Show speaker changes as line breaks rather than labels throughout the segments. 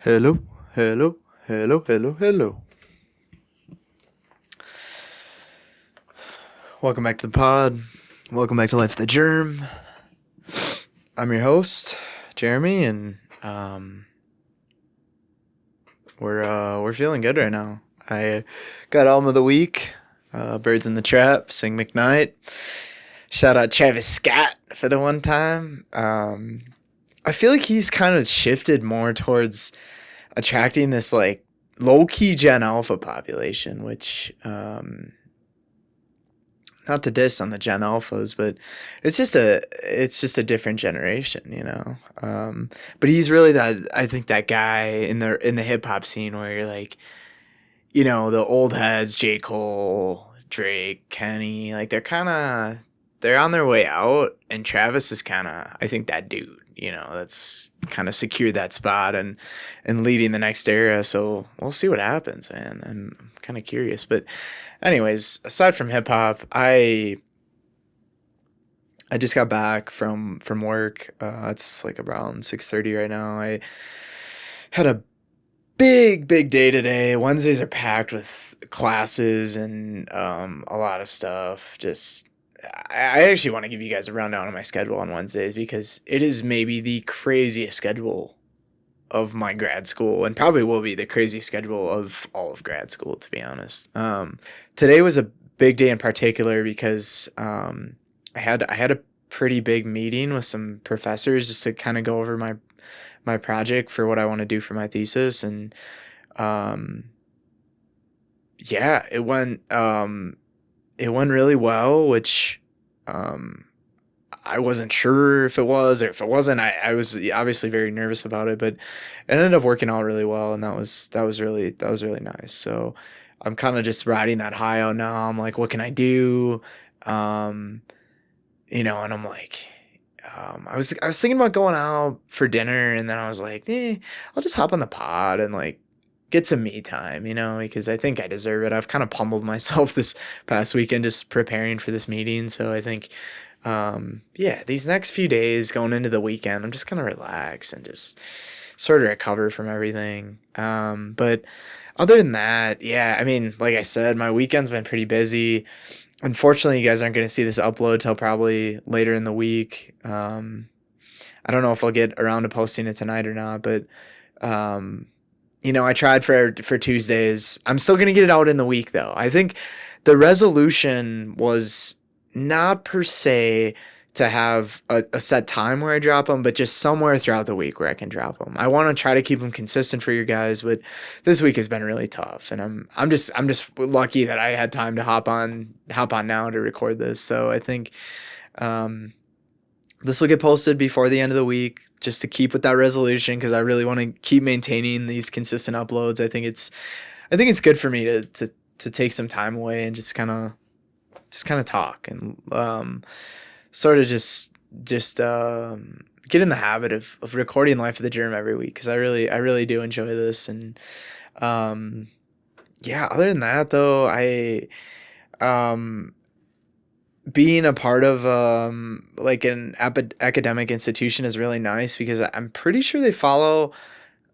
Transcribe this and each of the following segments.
Hello, hello, hello, hello, hello. Welcome back to the pod. Welcome back to Life of the Germ. I'm your host, Jeremy, and we're feeling good right now. I got album of the week, Birds in the Trap, Sing McKnight. Shout out Travis Scott for the one time. I feel like he's kind of shifted more towards attracting this like low key Gen Alpha population, which not to diss on the Gen Alphas, but it's just a different generation, you know. But he's really that I think that guy in the hip hop scene where you're like, you know, the old heads, J. Cole, Drake, Kenny, like they're on their way out, and Travis is kind of I think that dude, you know, that's kind of secured that spot and leading the next era. So we'll see what happens, man. I'm kind of curious, but anyways, aside from hip hop, I just got back from work. It's like around 6:30 right now. I had a big day today. Wednesdays are packed with classes and a lot of stuff. Just I actually want to give you guys a rundown of my schedule on Wednesdays because it is maybe the craziest schedule of my grad school and probably will be the craziest schedule of all of grad school, to be honest. Today was a big day in particular because I had a pretty big meeting with some professors just to kind of go over my project for what I want to do for my thesis, and um, yeah, it went really well, which um, I wasn't sure if it was or if it wasn't. I was obviously very nervous about it, but it ended up working out really well, and that was really nice. So I'm kind of just riding that high out now. I'm like, what can I do? Um, and I'm like, I was thinking about going out for dinner, and then I was like, I'll just hop on the pod and like get some me time, because I think I deserve it. I've kind of pummeled myself this past weekend just preparing for this meeting, so I think, yeah, these next few days going into the weekend, I'm just gonna relax and just sort of recover from everything. But other than that, yeah, I mean, like I said, my weekend's been pretty busy. Unfortunately, you guys aren't going to see this upload till probably later in the week. I don't know if I'll get around to posting it tonight or not, but um, I tried for Tuesdays. I'm still going to get it out in the week though. I think the resolution was not per se to have a set time where I drop them, but just somewhere throughout the week where I can drop them. I want to try to keep them consistent for you guys, but this week has been really tough, and I'm just lucky that I had time to hop on now to record this. So I think um, this will get posted before the end of the week, just to keep with that resolution because I really want to keep maintaining these consistent uploads. I think it's good for me to take some time away and just kind of talk and sort of just get in the habit of recording Life of the Germ every week because I really do enjoy this. And um yeah, other than that though, I um being a part of like an academic institution is really nice because I'm pretty sure they follow,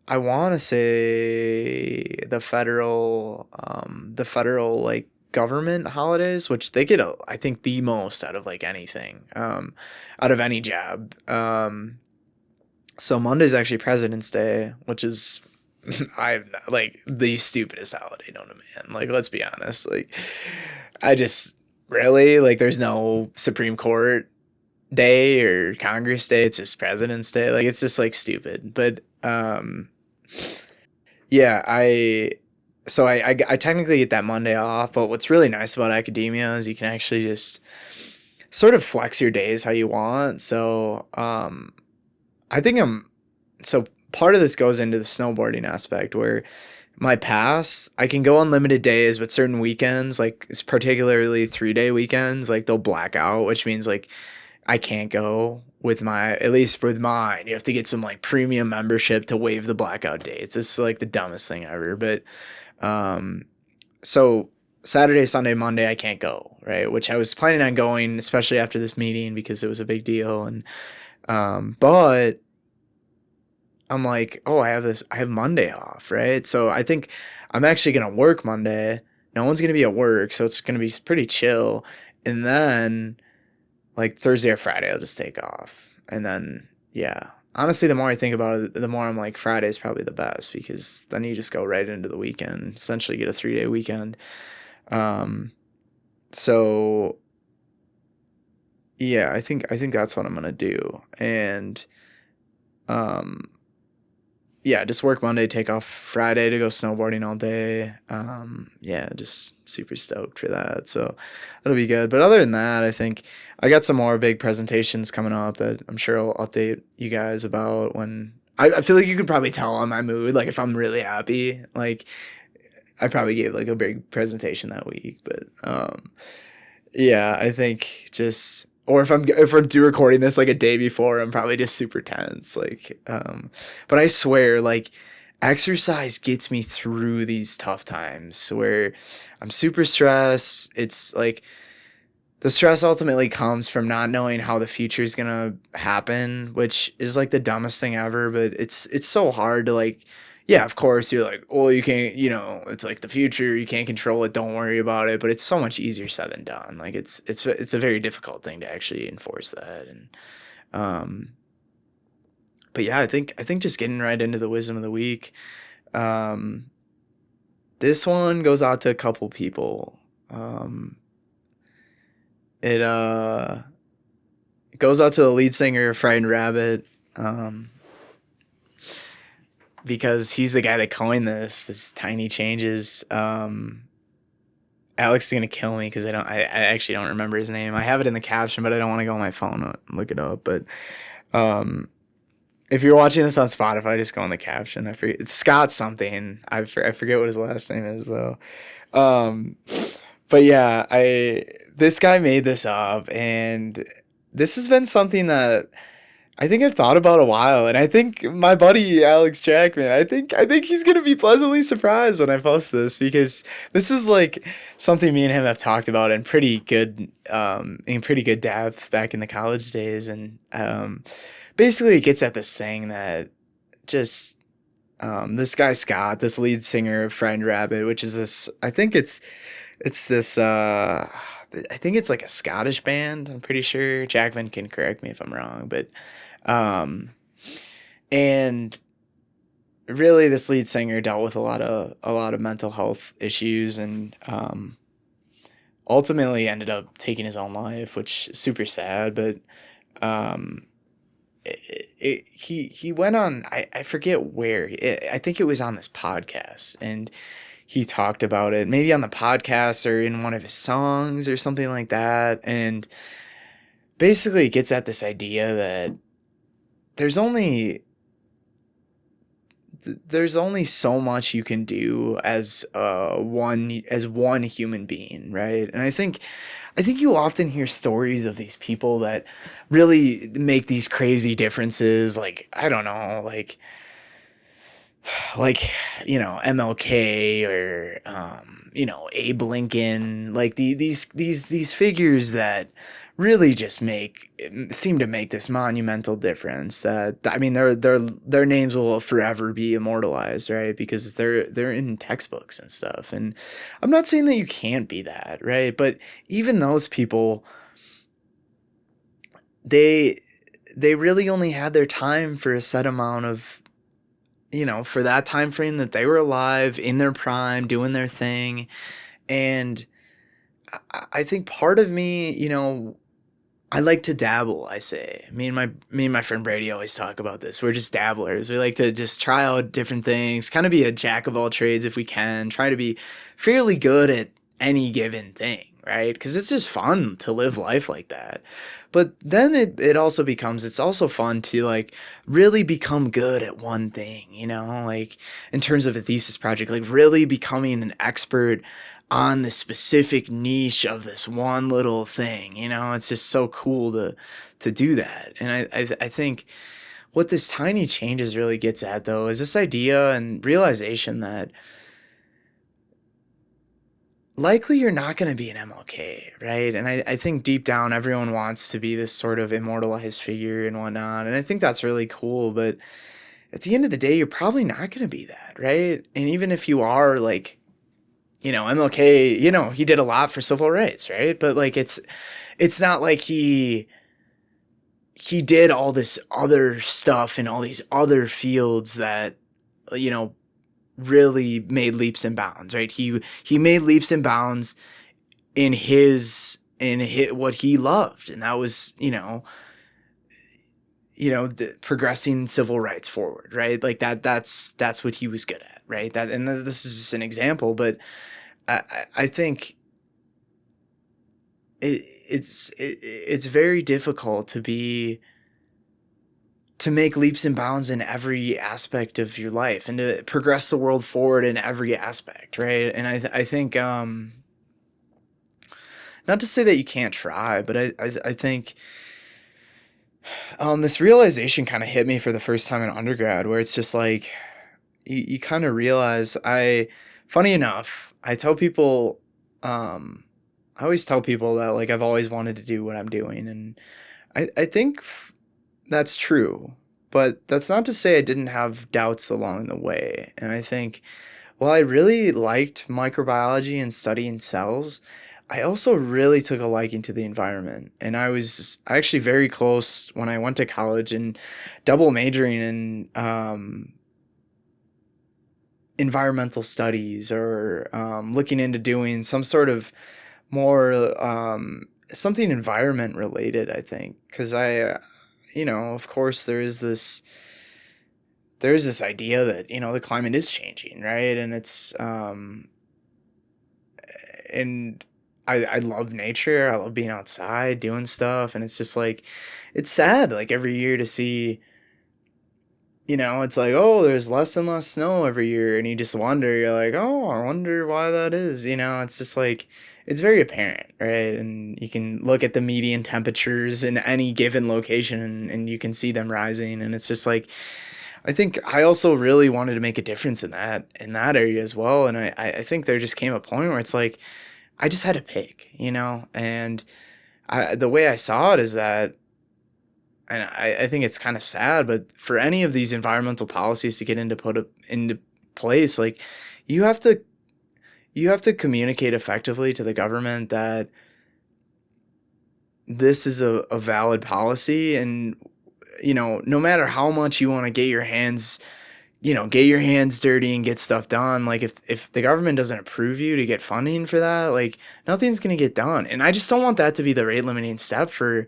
I want to say, the federal like government holidays, which they get I think the most out of like anything, out of any job. So Monday's actually President's Day, which is I like the stupidest holiday known to man. Like, let's be honest. Like, I just really like there's no Supreme Court Day or Congress Day. It's just President's Day. Like, it's just like stupid. But yeah, I technically get that Monday off, but what's really nice about academia is you can actually just sort of flex your days how you want. So I think I'm so part of this goes into the snowboarding aspect where my pass, I can go on limited days, but certain weekends, like it's particularly 3-day weekends, like they'll black out, which means like I can't go with my, at least for mine. You have to get some like premium membership to waive the blackout dates. It's like the dumbest thing ever. But um, so Saturday, Sunday, Monday, I can't go, right? Which I was planning on going, especially after this meeting because it was a big deal. And but I'm like, oh, I have Monday off, right? So I think I'm actually gonna work Monday. No one's gonna be at work, so it's gonna be pretty chill. And then like Thursday or Friday, I'll just take off. And then yeah, honestly, the more I think about it, the more I'm like Friday is probably the best because then you just go right into the weekend. Essentially, get a 3 day weekend. Um, so yeah, I think that's what I'm gonna do. And um yeah, just work Monday, take off Friday to go snowboarding all day. Yeah, just super stoked for that. So that'll be good. But other than that, I think I got some more big presentations coming up that I'm sure I'll update you guys about when I feel like you could probably tell on my mood. Like if I'm really happy, like I probably gave like a big presentation that week. But yeah, I think just or if I'm do recording this like a day before, I'm probably just super tense. Like, but I swear, like, exercise gets me through these tough times where I'm super stressed. It's like the stress ultimately comes from not knowing how the future is gonna happen, which is like the dumbest thing ever. But it's so hard to like, yeah, of course you're like, oh, you can't, it's like the future, you can't control it, don't worry about it. But it's so much easier said than done. Like it's a very difficult thing to actually enforce that. And um, but yeah, I think just getting right into the wisdom of the week. Um, this one goes out to a couple people. It goes out to the lead singer of Frightened Rabbit, because he's the guy that coined this tiny changes. Alex is gonna kill me because I actually don't remember his name. I have it in the caption, but I don't want to go on my phone and look it up. But um, if you're watching this on Spotify, just go on the caption. I forget, it's Scott something. I forget what his last name is though. Um, but yeah, I this guy made this up, and this has been something that I think I've thought about a while, and I think my buddy Alex Jackman, I think he's gonna be pleasantly surprised when I post this because this is like something me and him have talked about in pretty good depth back in the college days, and basically it gets at this thing that just this guy Scott, this lead singer of Friend Rabbit, which is this, it's this I think it's like a Scottish band. I'm pretty sure Jackman can correct me if I'm wrong, but um and really this lead singer dealt with a lot of mental health issues, and ultimately ended up taking his own life, which is super sad. But um he went on, I forget where, I think it was on this podcast, and he talked about it maybe on the podcast or in one of his songs or something like that. And basically it gets at this idea that there's only so much you can do as one human being, right? And I think you often hear stories of these people that really make these crazy differences, like I don't know, like MLK or Abe Lincoln, like these figures that really just seem to make this monumental difference. That, I mean, their names will forever be immortalized, right? Because they're in textbooks and stuff. And I'm not saying that you can't be that, right? But even those people, they really only had their time for a set amount of, for that time frame that they were alive in their prime doing their thing. And I think part of me, I like to dabble. I say, me and my friend Brady always talk about this. We're just dabblers. We like to just try out different things, kind of be a jack of all trades if we can, try to be fairly good at any given thing, right? Because it's just fun to live life like that. But then it also becomes, it's also fun to like really become good at one thing, like in terms of a thesis project, like really becoming an expert on the specific niche of this one little thing. It's just so cool to do that. And I think what this tiny changes really gets at though is this idea and realization that likely you're not going to be an MLK, right? And I think deep down everyone wants to be this sort of immortalized figure and whatnot, and I think that's really cool. But at the end of the day, you're probably not going to be that, right? And even if you are, like, MLK, he did a lot for civil rights, right? But like it's not like he did all this other stuff in all these other fields that you know really made leaps and bounds, right? He made leaps and bounds in what he loved, and that was progressing civil rights forward, right? Like that's what he was good at, right? This is just an example, but I think it's very difficult to make leaps and bounds in every aspect of your life and to progress the world forward in every aspect, right? And I think not to say that you can't try, but I think this realization kind of hit me for the first time in undergrad, where it's just like you kind of realize funny enough, I tell people, I always tell people that like I've always wanted to do what I'm doing, and I think that's true, but that's not to say I didn't have doubts along the way. And I think while I really liked microbiology and studying cells, I also really took a liking to the environment. And I was actually very close when I went to college and double majoring in environmental studies, or looking into doing some sort of more something environment related, I think, because of course there's this idea that the climate is changing, right? And it's and I love nature. I love being outside doing stuff, and it's just like it's sad like every year to see, it's like, oh, there's less and less snow every year, and you just wonder, you're like, oh, I wonder why that is. It's just like it's very apparent, right? And you can look at the median temperatures in any given location, and you can see them rising, and it's just like I think I also really wanted to make a difference in that area as well. And I think there just came a point where it's like I just had to pick, and the way I saw it is that, and I think it's kind of sad, but for any of these environmental policies to get into place, like you have to communicate effectively to the government that this is a valid policy. And no matter how much you want to get your hands dirty and get stuff done, like if the government doesn't approve you to get funding for that, like nothing's going to get done. And I just don't want that to be the rate limiting step for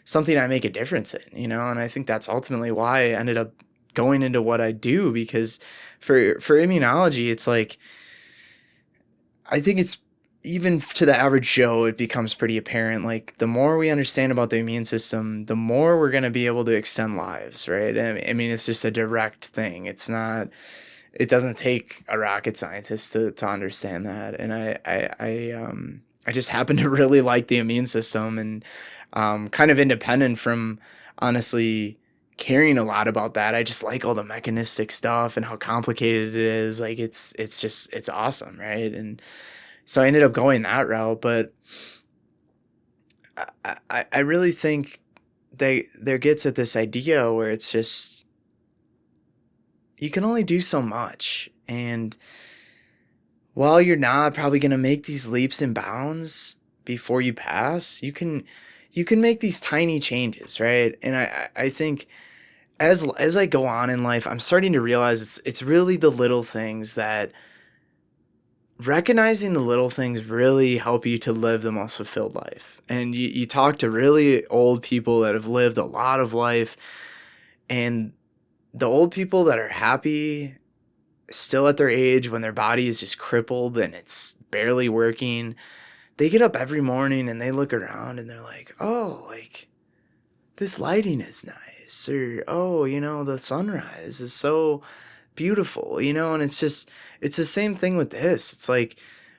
something I make a difference in. And I think that's ultimately why I ended up going into what I do, because for immunology, it's like I think it's, even to the average Joe, it becomes pretty apparent. Like the more we understand about the immune system, the more we're going to be able to extend lives, right? I mean, it's just a direct thing. It doesn't take a rocket scientist to understand that. And I just happen to really like the immune system, and kind of independent from honestly caring a lot about that. I just like all the mechanistic stuff and how complicated it is. Like it's awesome, right? And so I ended up going that route, but I really think there gets at this idea where it's just you can only do so much, and while you're not probably going to make these leaps and bounds before you pass, you can make these tiny changes, right? And I think as I go on in life, I'm starting to realize it's really the little things that recognizing the little things really help you to live the most fulfilled life. And you talk to really old people that have lived a lot of life, and the old people that are happy still at their age when their body is just crippled and it's barely working, they get up every morning and they look around and they're like, oh, like this lighting is nice, or oh, the sunrise is so beautiful, and it's the same thing with this. It's like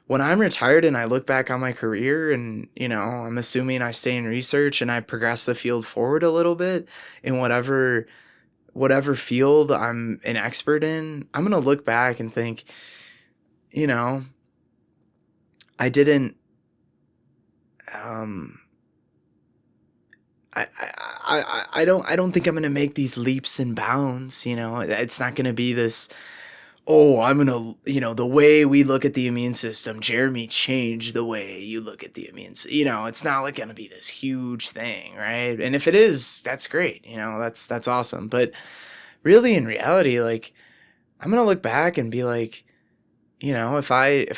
when I'm retired and I look back on my career, and I'm assuming I stay in research and I progress the field forward a little bit in whatever field I'm an expert in, I'm going to look back and think, I didn't I don't think I'm gonna make these leaps and bounds. It's not gonna be this. Oh, I'm gonna, the way we look at the immune system, Jeremy changed the way you look at the immune system. It's not like gonna be this huge thing, right? And if it is, that's great. That's awesome. But really, in reality, like, I'm gonna look back and be like, if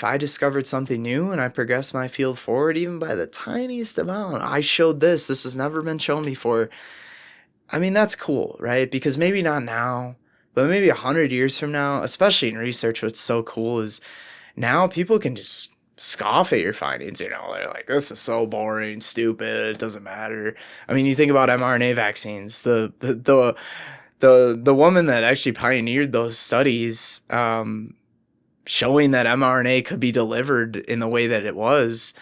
I discovered something new and I progressed my field forward even by the tiniest amount, I showed this. This has never been shown before. I mean, that's cool, right? Because maybe not now, but maybe 100 years from now, especially in research, what's so cool is now people can just scoff at your findings. They're like, this is so boring, stupid, it doesn't matter. I mean, you think about mRNA vaccines, the woman that actually pioneered those studies, showing that mRNA could be delivered in the way that it was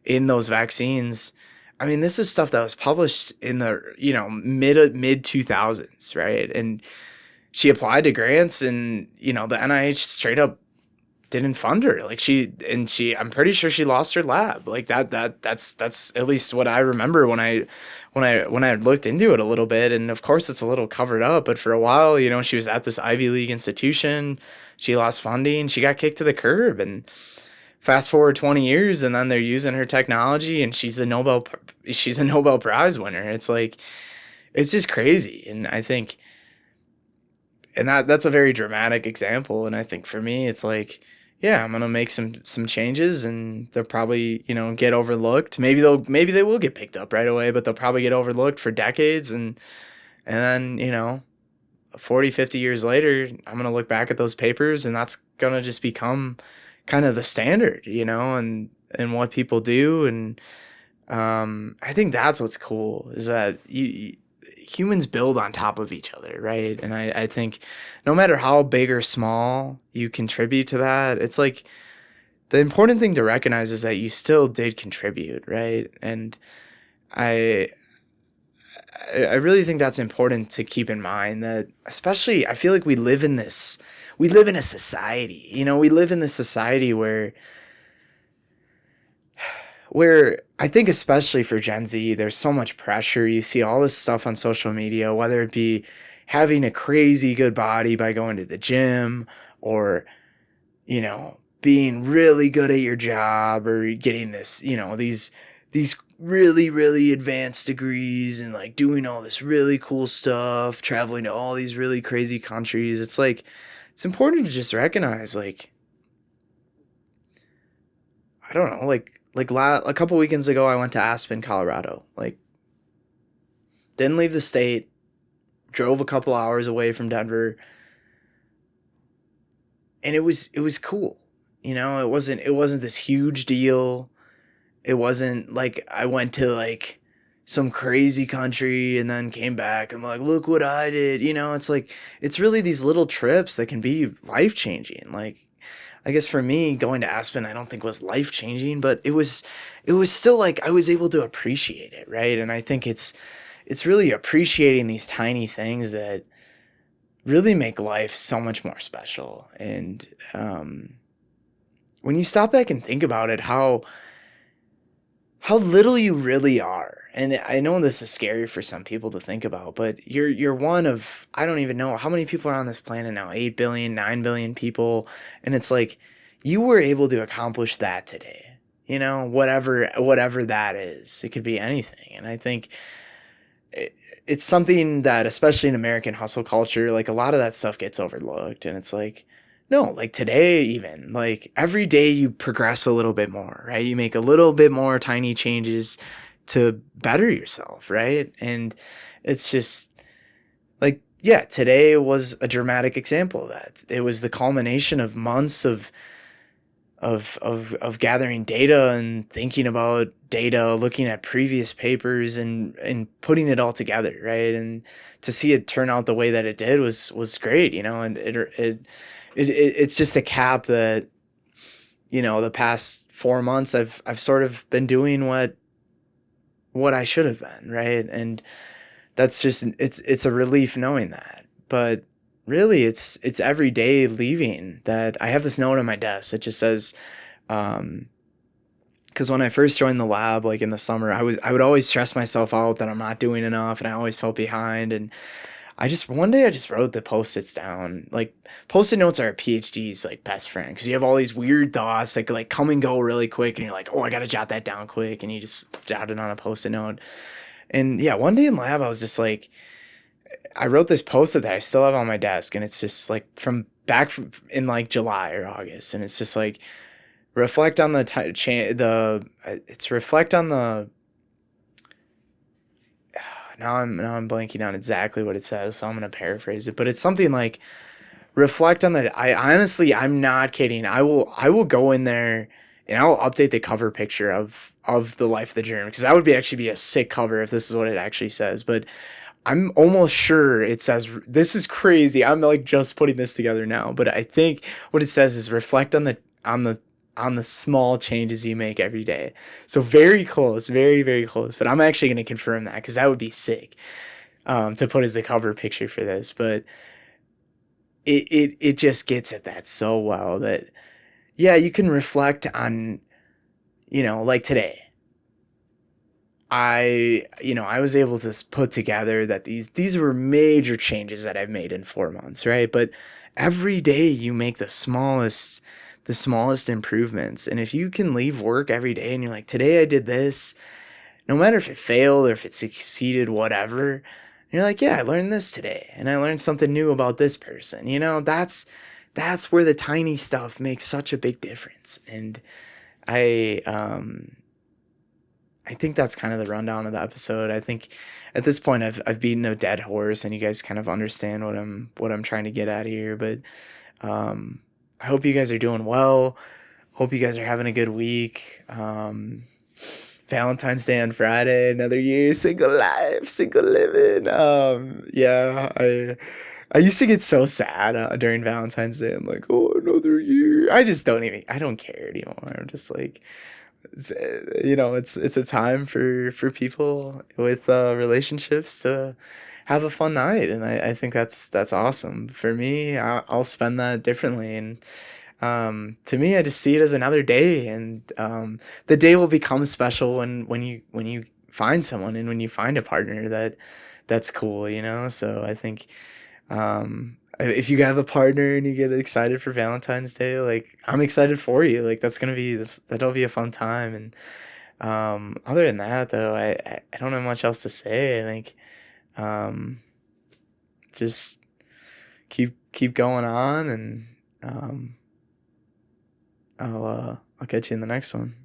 in those vaccines. I mean, this is stuff that was published in the, mid 2000s, right? And she applied to grants, and the NIH straight up didn't fund her. Like, I'm pretty sure she lost her lab. Like, that's at least what I remember when I looked into it a little bit. And of course it's a little covered up, but for a while, she was at this Ivy League institution. She lost funding, she got kicked to the curb, and fast forward 20 years, and then they're using her technology, and she's a Nobel Prize winner. It's like, it's just crazy. And I think, and that's a very dramatic example. And I think for me, it's like, yeah, I'm gonna make some changes, and they'll probably, get overlooked. Maybe they will get picked up right away, but they'll probably get overlooked for decades, and then 40, 50 years later, I'm going to look back at those papers, and that's going to just become kind of the standard, and what people do. And I think that's what's cool, is that humans build on top of each other, right? And I think no matter how big or small you contribute to that, it's like the important thing to recognize is that you still did contribute, right? And I really think that's important to keep in mind, that especially I feel like we live in a society, we live in this society where I think especially for Gen Z, there's so much pressure. You see all this stuff on social media, whether it be having a crazy good body by going to the gym, or, being really good at your job, or getting this, these really, really advanced degrees, and like doing all this really cool stuff, traveling to all these really crazy countries. It's like, it's important to just recognize, like, I don't know, a couple weekends ago, I went to Aspen, Colorado. Like, didn't leave the state, drove a couple hours away from Denver, and it was cool. It wasn't this huge deal. It wasn't like I went to like some crazy country and then came back and I'm like, look what I did. It's like, it's really these little trips that can be life changing. Like, I guess for me, going to Aspen, I don't think was life changing, but it was still like I was able to appreciate it, right? And I think it's really appreciating these tiny things that really make life so much more special. And when you stop back and think about it, how little you really are. And I know this is scary for some people to think about, but you're one of, I don't even know how many people are on this planet now, 8 billion, 9 billion people. And it's like, you were able to accomplish that today, whatever that is. It could be anything. And I think it's something that, especially in American hustle culture, like a lot of that stuff gets overlooked. And it's like, no, like today, even like every day you progress a little bit more, right? You make a little bit more tiny changes to better yourself, right? And it's just like, yeah, today was a dramatic example of that. It was the culmination of months of gathering data and thinking about data, looking at previous papers and putting it all together, right? And to see it turn out the way that it did was great, and it's just a cap that, the past 4 months I've sort of been doing what I should have been, right? And that's just, it's a relief knowing that. But really, it's every day leaving that I have this note on my desk that just says, because when I first joined the lab, like in the summer, I would always stress myself out that I'm not doing enough, and I always felt behind. And I just one day I just wrote the post-its down. Like post-it notes are a PhD's like best friend because you have all these weird thoughts that like come and go really quick, and you're like, oh, I gotta jot that down quick, and you just jot it on a post-it note. And yeah, one day in lab, I was just like, I wrote this post-it that I still have on my desk, and it's just like from back in like July or August, and it's just like reflect on the it's reflect on the now I'm blanking on exactly what it says, so I'm gonna paraphrase it, but it's something like reflect on the. I honestly, I'm not kidding. I will go in there and I'll update the cover picture of the life of the germ because that would be actually be a sick cover if this is what it actually says. But I'm almost sure it says this is crazy. I'm like just putting this together now, but I think what it says is reflect on the on the small changes you make every day. So very close, very very close. But I'm actually going to confirm that because that would be sick to put as the cover picture for this. But it just gets at that so well that yeah, you can reflect on, like today. I was able to put together that these were major changes that I've made in 4 months, right? But every day you make the smallest improvements. And if you can leave work every day and you're like, today I did this, no matter if it failed or if it succeeded, whatever, and you're like, yeah, I learned this today and I learned something new about this person. That's where the tiny stuff makes such a big difference. And I I think that's kind of the rundown of the episode. I think at this point I've beaten a dead horse and you guys kind of understand what I'm trying to get at here. But I hope you guys are doing well. Hope you guys are having a good week. Valentine's Day on Friday, another year, single life, single living. Yeah, I used to get so sad during Valentine's Day. I'm like, oh, another year. I don't care anymore. I'm just like, it's a time for people with relationships to have a fun night, and I think that's awesome. For me, I'll spend that differently, and to me, I just see it as another day, and the day will become special when you find someone and when you find a partner that's cool, So I think if you have a partner and you get excited for Valentine's Day, like I'm excited for you. Like that'll be a fun time. And other than that, though, I don't have much else to say. I think um, just keep going on, and I'll catch you in the next one.